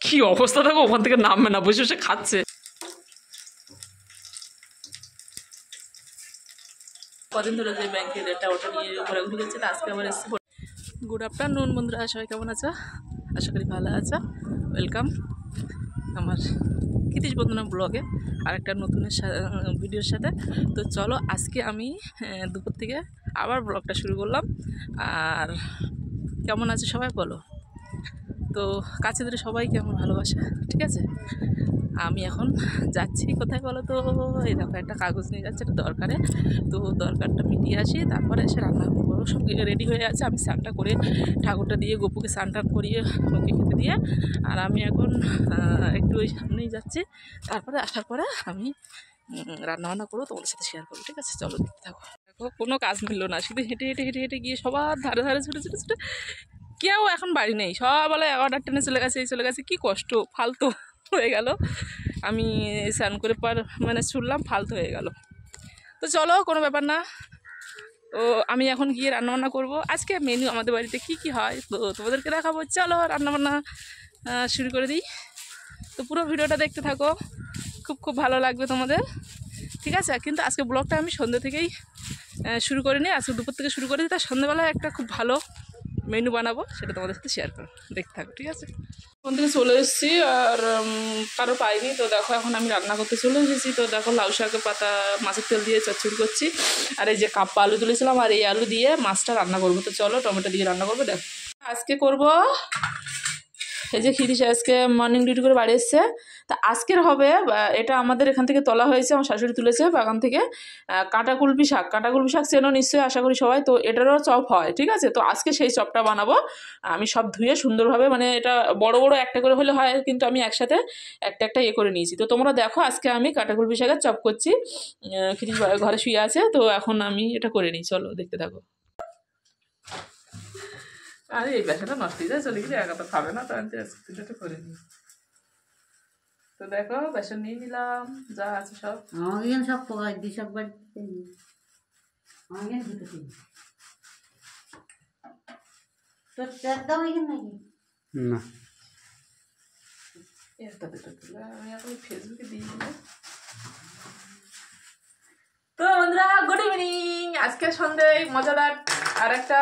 কি অবস্থা দেখো, ওখান থেকে নামবে না, বসে বসে খাচ্ছে। কদিন ধরে যে ব্যাংকের এটা ওটা নিয়ে ঘোরাঘুরি করছে, আজকে আবার এসেছি। গুড আফটারনুন বন্ধুরা, সবাই কেমন আছো? আশা করি ভালো আছো। ওয়েলকাম আমার কৃতিশ বন্ধনা ব্লগে আর একটা নতুন ভিডিওর সাথে। তো চলো আজকে আমি দুপুর থেকে আবার ব্লগটা শুরু করলাম। আর কেমন আছে সবাই বলো তো, কাছে ধরে সবাই কেমন ভালোবাসা, ঠিক আছে। আমি এখন যাচ্ছি কোথায় বলো তো, এই দেখো একটা কাগজ নিয়ে যাচ্ছে, একটা দরকারে। তো দরকারটা মিটিয়ে আসি, তারপরে এসে রান্না করবো। সব রেডি হয়ে আছে, আমি স্নানটা করে ঠাকুরটা দিয়ে গপুকে স্নান টান করিয়ে ওকে খেতে দিয়ে, আর আমি এখন একটু ওই সামনেই যাচ্ছি। তারপরে আসার পরে আমি রান্নাবান্না করবো, তোমাদের সাথে শেয়ার করবো, ঠিক আছে। চলো দেখতে থাকো। দেখো কোনো কাজ মিললো না, শুধু হেঁটে হেঁটে হেঁটে হেঁটে গিয়ে সবার ধারে ধারে ছুটে ছুটে ছুটে, কেউ এখন বাড়ি নেই, সব বলে 11টা ট্রেনে চলে গেছে, এই চলে গেছে, কি কষ্ট, ফালতু হয়ে গেল। আমি স্নান করে মানে ছুটলাম, ফালতু হয়ে গেল। তো চলো কোনো ব্যাপার না। তো আমি এখন গিয়ে রান্নাবান্না করব। আজকে মেনু আমাদের বাড়িতে কি কি হয় তো তোমাদেরকে দেখাবো। চলো রান্নাবান্না শুরু করে দিই। তো পুরো ভিডিওটা দেখতে থাকো, খুব খুব ভালো লাগবে তোমাদের, ঠিক আছে। কিন্তু আজকে ব্লগটা আমি সন্ধ্যে থেকেই শুরু করে নিই, আজকে দুপুর থেকে শুরু করে দিই। তার সন্ধ্যেবেলায় একটা খুব ভালো মেনু বানাবো, সেটা তোমাদের সাথে শেয়ার করো, দেখতে থাকো, ঠিক আছে। ওখান থেকে চলে এসেছি আর কারো পাইনি। তো দেখো এখন আমি রান্না করতে চলে এসেছি। তো দেখো লাউ শাকের পাতা মাছের তেল দিয়ে চচ্চড়ি করছি, আর এই যে কাপ্পা আলু তুলেছিলাম, আর এই আলু দিয়ে মাছটা রান্না করবো। তো চলো টমেটো দিয়ে রান্না করবো। দেখো আজকে করব, এই যে খিরিশ আজকে মর্নিং ডিউটি করে বাড়ি এসছে। তা আজকের হবে, এটা আমাদের এখান থেকে তোলা হয়েছে, আমার শাশুড়ি তুলেছে বাগান থেকে, কাঁটাকুলপি শাক। কাঁটাকুলপি শাক চেনো নিশ্চয়ই, আশা করি সবাই। তো এটারও চপ হয়, ঠিক আছে। তো আজকে সেই চপটা বানাবো। আমি সব ধুয়ে সুন্দরভাবে, মানে এটা বড় বড় একটা করে হলে হয়, কিন্তু আমি একসাথে একটা একটা করে নিয়েছি। তো তোমরা দেখো আজকে আমি কাঁটাকুলপি শাকের চপ করছি। খিরিশ ঘরে শুয়ে আছে, তো এখন আমি এটা করে নিই, চলো দেখতে থাকো। আরে এই বেসাটা নষ্ট হয়ে যায়, চলে গেলে একা তো খাবে না, তো আমি এটা করে নিই। তো দেখো বেসন নিয়ে নিলাম, যা আছে সব। আমাকে সব পকাই দিই, সব বাড়িতে আমাকে দুটো দিন তোর একদম এখানে নাকি না, একটা দুটো তুলে আমি এখন ফেসবুকে দিয়ে দিলাম। তো বন্ধুরা গুড ইভিনিং, আজকে সন্ধ্যায় মজাদার আর একটা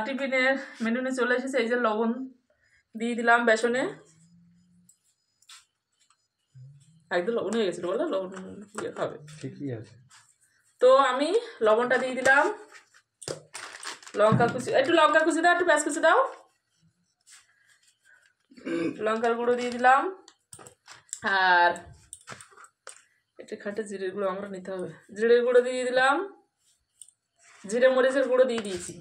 টিফিনের মেনু নিয়ে চলে এসেছে। এই যে লবণ দিয়ে দিলাম বেসনে, একদম লবণ হয়ে গেছিল, বলো লবণ ইয়ে খাবে, ঠিকই আছে। তো আমি লবণটা দিয়ে দিলাম, লঙ্কা কুচি, একটু লঙ্কা কুচি দাও, একটু পেঁয়াজ কুচি দাও, লঙ্কার গুঁড়ো দিয়ে দিলাম, আর একটু খাটে জিরের গুঁড়ো আমরা নিতে হবে, জিরের গুঁড়ো দিয়ে দিলাম, জিরে মরিচের গুঁড়ো দিয়ে দিয়েছি।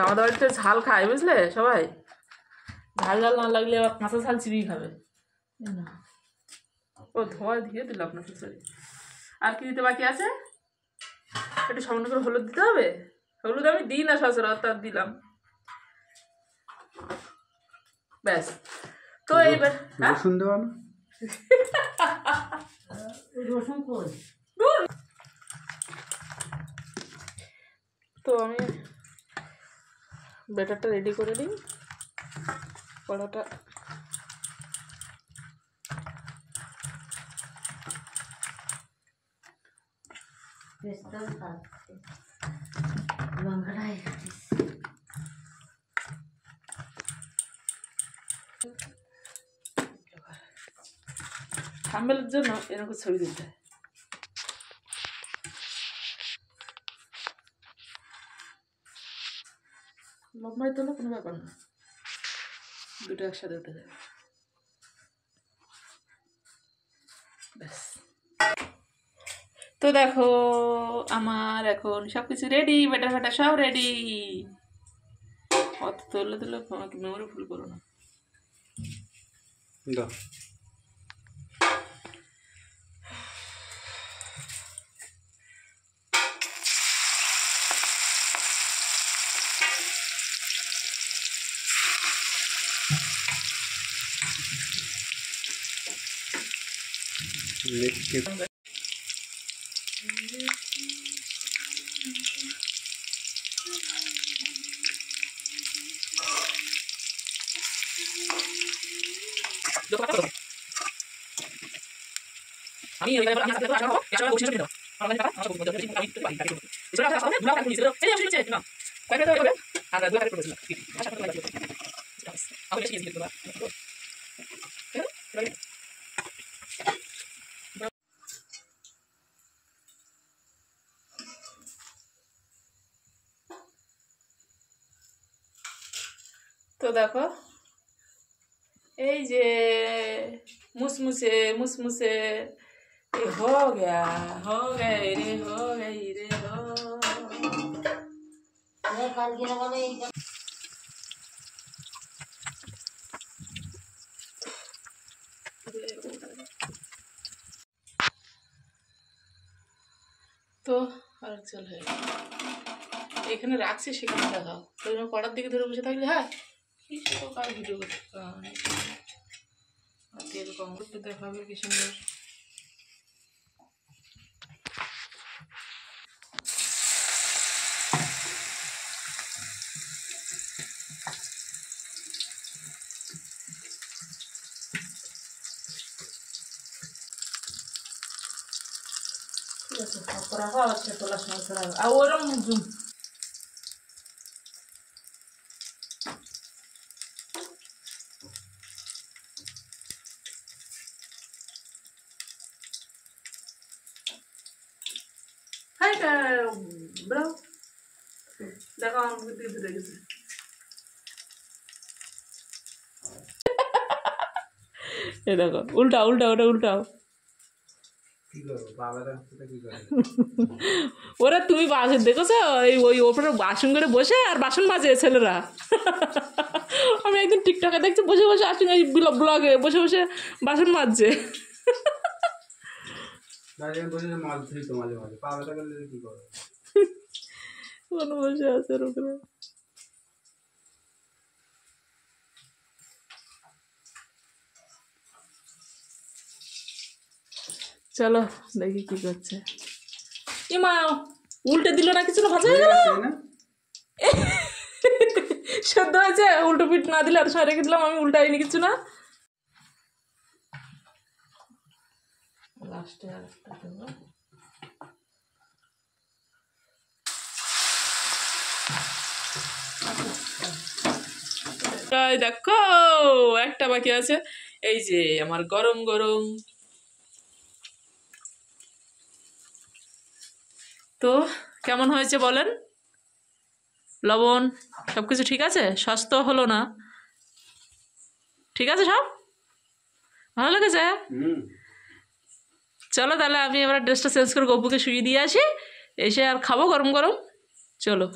আমাদের বাড়িতে ঝাল খায় বুঝলে সবাই, ঝাল ঝাল না লাগলে আবার কাঁচা ঝাল চিবিয়ে খাবে। ও ধোয়া দিয়ে দিলাম না, সরি। আর কি দিতে বাকি আছে, একটু সামান্য করে হলুদ দিতে হবে। হলুদ আমি দিই না সচরাচর, দিলাম, ব্যাস। তো এইবার রসুন দেওয়া না, রসুন কই তো আমি ব্যাটারটা রেডি করে নিই। কড়াটা লঙ্কাটাই থাম্বনেলের জন্য এরকম ছবি দিতে হয়। লম্বাই তো কোনো ব্যাপার না, দুটো একসাথে উঠে যাবে, ব্যাস। তো দেখো আমার এখন সব কিছু রেডি, ব্যাটার ফ্যাটার সব রেডি। অত তুললে তুললে মেমোরি ফুল করো না। দাও। আমি তো দেখো এই যে মুসমুসে মুসমুসে ये हो गया रे हो गई रे हो তো আর চল হয়ে এখানে রাখছি সেখানে দেখাও তো কটার দিকে ধরে বসে থাকলে হ্যাঁ কি সকাল ভিডিও তেল কম করতে দেখাবে কি সুন্দর রাখা হচ্ছে তোলার সময় করা হবে আর ওরম জুম হাই ব্রো দেখো আমার দিকে ধরে গেছে এ দেখো উল্টাও উল্টাও ওটা উল্টাও ওরা তুমি বাসন দেখেছো ওই ওপরে বাসন করে বসে আর বাসন মাজে ছেলেরা আমি একদিন টিকটকে দেখছি বসে বসে আসুন এই ব্লগে বসে বসে বাসন মাজছে বসে আছে ওর উপরে চলো দেখি কি করছে মা উল্টে দিল না কিছু না ভাজা হয়ে গেল সদ্য হয়েছে উল্টো পিঠ না দিলে আর সরে রেখে দিলাম আমি উল্টাইনি কিছু না লাস্টে আর একটা দেবো দেখো একটা বাকি আছে এই যে আমার গরম গরম তো কেমন হয়েছে বলেন লবণ সব কিছু ঠিক আছে স্বাস্থ্য হলো না ঠিক আছে সব ভালো লেগেছে চলো তাহলে আমি এবার ড্রেসটা চেঞ্জ করে গপুকে শুয়ে দিয়ে আসি এসে আর খাবো গরম গরম চলো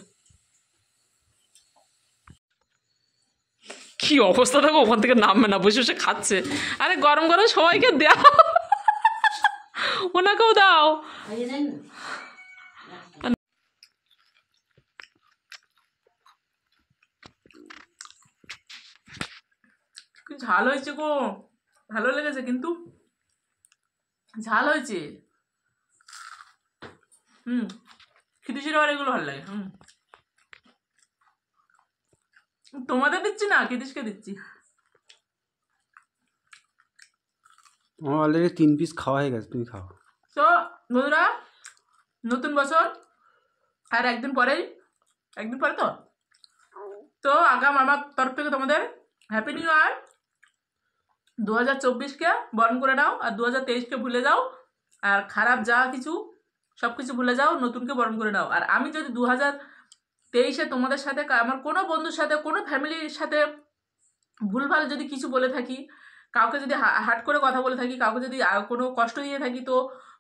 কি অবস্থা দেখো ওখান থেকে নামবে না বসে বসে খাচ্ছে আরে গরম গরম সবাইকে দাও ওনাকেও দাও ঝাল হয়েছে গো ভালো লেগেছে কিন্তু ঝাল হয়েছে খিদিসির আবার এগুলো ভালো লাগে তোমাদের দিচ্ছি না খিদিসকে দিচ্ছি আমার অলরেডি 3 পিস খাওয়া হয়ে গেছে তুমি খাও তো বন্ধুরা নতুন বছর আর একদিন পরে তো তো আগাম আমার তরফ থেকে তোমাদের হ্যাপি নিউ ইয়ার 2024-কে বরণ করে নাও আর 2023-কে ভুলে যাও আর খারাপ যা কিছু সব কিছু ভুলে যাও নতুনকে বরণ করে নাও আর আমি যদি 2023-এ তোমাদের সাথে আমার কোনো বন্ধুর সাথে কোনো ফ্যামিলির সাথে ভুলভাল যদি কিছু বলে থাকি কাউকে যদি হাট করে কথা বলে থাকি কাউকে যদি কোনো কষ্ট দিয়ে থাকি তো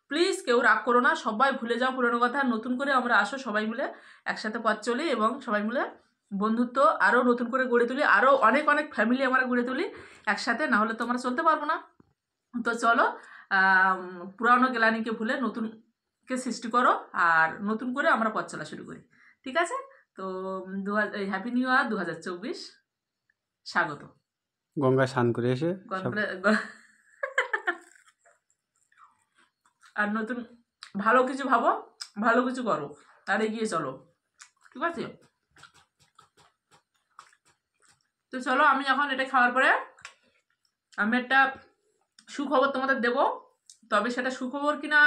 প্লিজ কেউ রাগ করো না সবাই ভুলে যাও পুরোনো কথা নতুন করে আমরা আসো সবাই মিলে একসাথে পথ চলি এবং সবাই মিলে বন্ধুত্ব আরও নতুন করে গড়ে তুলি আরও অনেক অনেক ফ্যামিলি আমরা গড়ে তুলি একসাথে না হলে তো আমরা চলতে পারবো না তো চলো পুরানো গ্লানিকে ভুলে নতুনকে সৃষ্টি করো আর নতুন করে আমরা পথ চলা শুরু করি ঠিক আছে তো হ্যাপি নিউ ইয়ার 2024 স্বাগত গঙ্গা স্নান করে এসে আর নতুন ভালো কিছু ভাবো ভালো কিছু করো আর এগিয়ে চলো ঠিক আছে তো চলো আমি এখন এটা খাওয়ার পরে আমি একটা সুখবর তোমাদের দেব। তবে সেটা সুখবর কিনা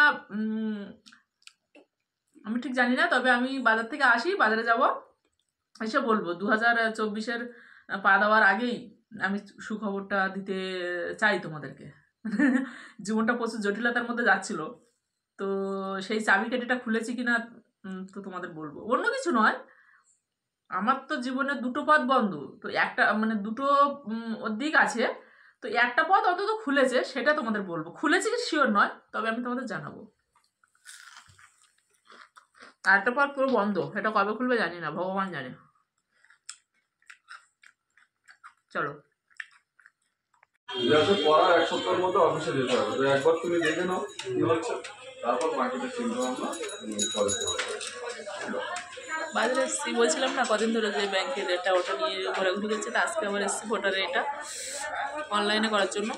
আমি ঠিক জানি না। তবে আমি বাজার থেকে আসি, বাজারে যাব, এসে বলবো। 2024-এর পা দেওয়ার আগেই আমি সুখবরটা দিতে চাই তোমাদেরকে। জীবনটা প্রচুর জটিলতার মধ্যে যাচ্ছিল, তো সেই চাবিকাঠিটা খুলেছি কিনা তো তোমাদের বলবো। অন্য কিছু নয়, আমার তো জীবনে দুটো পথ বন্ধ, তো একটা মানে দুটো দিক আছে, তো একটা পথ অন্তত খুলেছে, সেটা তোমাদের বলবো। খুলেছে কি শিওর নয়, তবে আমি তোমাদের জানাবো। আর একটা পথ পুরো বন্ধ, এটা কবে খুলবে জানি না, ভগবান জানে। চলো পড়ার এক সপ্তাহের মধ্যে অফিসে যেতে হবে, তো একবার তুমি দেখে নাও কি হচ্ছে, তারপর বাকিটা চিন্তা ভাবনা করে। বাজারে এসেছি, বলছিলাম না কদিন ধরে যে ব্যাংকের এটা ওটা নিয়ে ঘোরাঘুরি করছে, তো আজকে আবার এসেছি ভোটারের এটা অনলাইনে করার জন্য।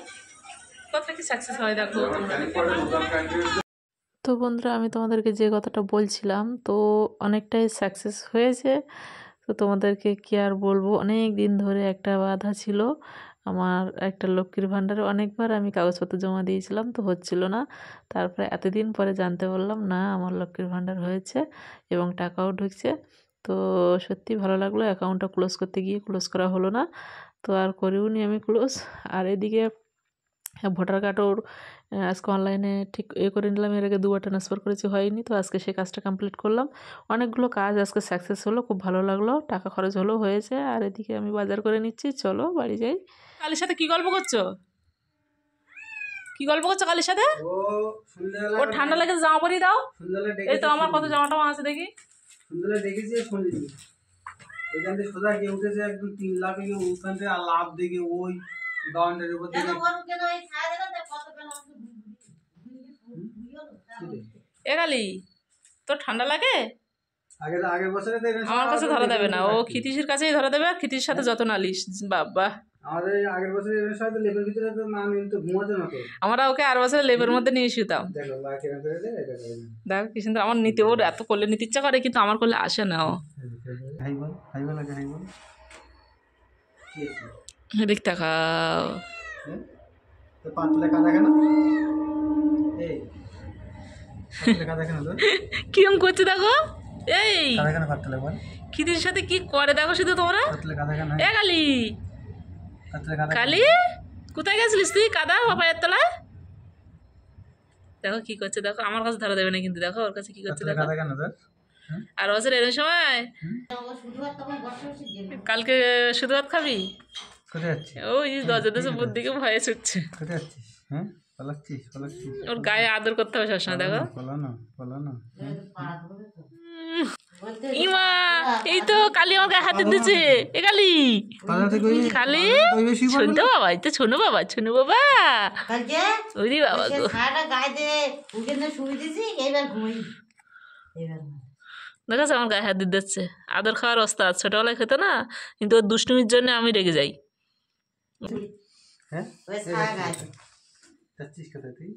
কতটা কি সাকসেস হয় দেখো তোমরা। তো বন্ধুরা, আমি তোমাদেরকে যে কথাটা বলছিলাম, তো অনেকটাই সাকসেস হয়েছে। তো তোমাদেরকে কি আর বলবো, অনেক দিন ধরে একটা বাধা ছিল আমার। একটা লক্ষ্মীর ভাণ্ডারে অনেকবার আমি কাগজপত্র জমা দিয়েছিলাম, তো হচ্ছিল না। তারপরে এতদিন পরে জানতে পারলাম না আমার লক্ষ্মীর ভাণ্ডার হয়েছে এবং টাকাও ঢুকছে। তো সত্যি ভালো লাগলো। অ্যাকাউন্টটা ক্লোজ করতে গিয়ে ক্লোজ করা হলো না, তো আর করেও নি আমি ক্লোজ। আর এদিকে ভোটার কার্ডও আজকে অনলাইনে ঠিক করে নিলাম। এর আগে দুবার ট্রান্সফার করেছি, হয়নি, তো আজকে সেই কাজটা কমপ্লিট করলাম। অনেকগুলো কাজ আজকে সাকসেস হলো, খুব ভালো লাগলো। টাকা খরচ হলেও হয়েছে। আর এদিকে আমি বাজার করে নিচ্ছি, চলো বাড়ি যাই। কালির সাথে কি গল্প করছো? কি গল্প করছো কালির সাথে? ও ঠান্ডা লাগে, জামা পরিয়ে দাও। এই তো আমার কত জামা টামা আছে দেখি। সন্ধ্যাবেলা ডেকেছি, শুনিনি। ওইখান থেকে সোজা গিয়ে উঠেছে একদম 3 লাখ ওখান থেকে, আর লাভ দেখে ওই গাউন্ডের উপর থেকে। এ কালি, তোর ঠান্ডা লাগে? আগের বছরে আমার কাছে ধরা দেবে না, ও ক্ষিতিশের কাছেই ধরা দেবে। ক্ষিতির সাথে যত নালিশ, বাবা। আমাদের আগের বছরে সাথে লেপের ভিতরে তো না নিতে ঘুমাতে না, তো আমরা ওকে আর বছরে লেপের মধ্যে নিয়ে শুতাম। দেখো বাকিরা করে দে, এটা করে দে। দেখো কি সুন্দর। আমার নিতে, ওর এত করলে নিতে ইচ্ছা করে, কিন্তু আমার করলে আসে না। ও হাই বল, হাই বল, আগে হাই বল। কি আছে দেখতে খাও। তো পাতলে কাদা কেন? এই পাতলে কাদা কেন তো? কিরম করছে দেখো। এই কাদা কেন পাতলে বল? ক্ষিতির সাথে কি করে দেখো শুধু তোমরা। পাতলে কাদা কেন? এ কালি, পাতলে কাদা। কালি কোথায় গেছিলিস তুই? কাদা পাপায়ের তলায়। দেখো কি করছে দেখো, আমার কাছে ধরা দেবে না কিন্তু। দেখো ওর কাছে কি করছে দেখো। কাদা কেন তোর? আর বছর এর সময় কালকে শুধু ভাত খাবি? কোথায় যাচ্ছিস? ওই দরজা দেশে বুদ্ধ দিকে ভয়ে ছুটছে। কোথায় যাচ্ছিস? হ্যাঁ পালাচ্ছিস, পালাচ্ছিস। ওর গায়ে আদর করতে হবে সবসময়। দেখো পালানো, পালানো। ইমা, এই তো কালি আমার গায়ে হাতে দিচ্ছে। এ কালি, কালি শুনতে বাবা, এই তো ছোনো বাবা, ছোনো বাবা। ওরে বাবা গো, দেখাচ্ছে আমার গায়ে হাত দিয়ে দিচ্ছে। আদর খাওয়ার ওস্তাদ, ছোটবেলায় খেতো না, কিন্তু ওর দুষ্টুমির জন্য আমি রেগে যাই। হ্যাঁ যাচ্ছিস কোথায় তুই?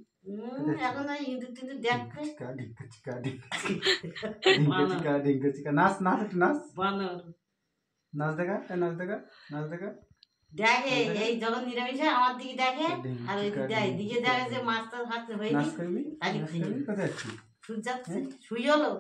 নাচ, নাচ, একটু নাচ, নাচ দেখা, নাচ দেখা, নাচ দেখা। দেখে এই যখন নিরামিষ হয় আমার দিকে দেখে, আর ওই দিকে দেখে যে মাছটা হাতে হয়নি। নাচ করবি? কোথায় যাচ্ছিস? সূর্য যাচ্ছে, শুই হলো।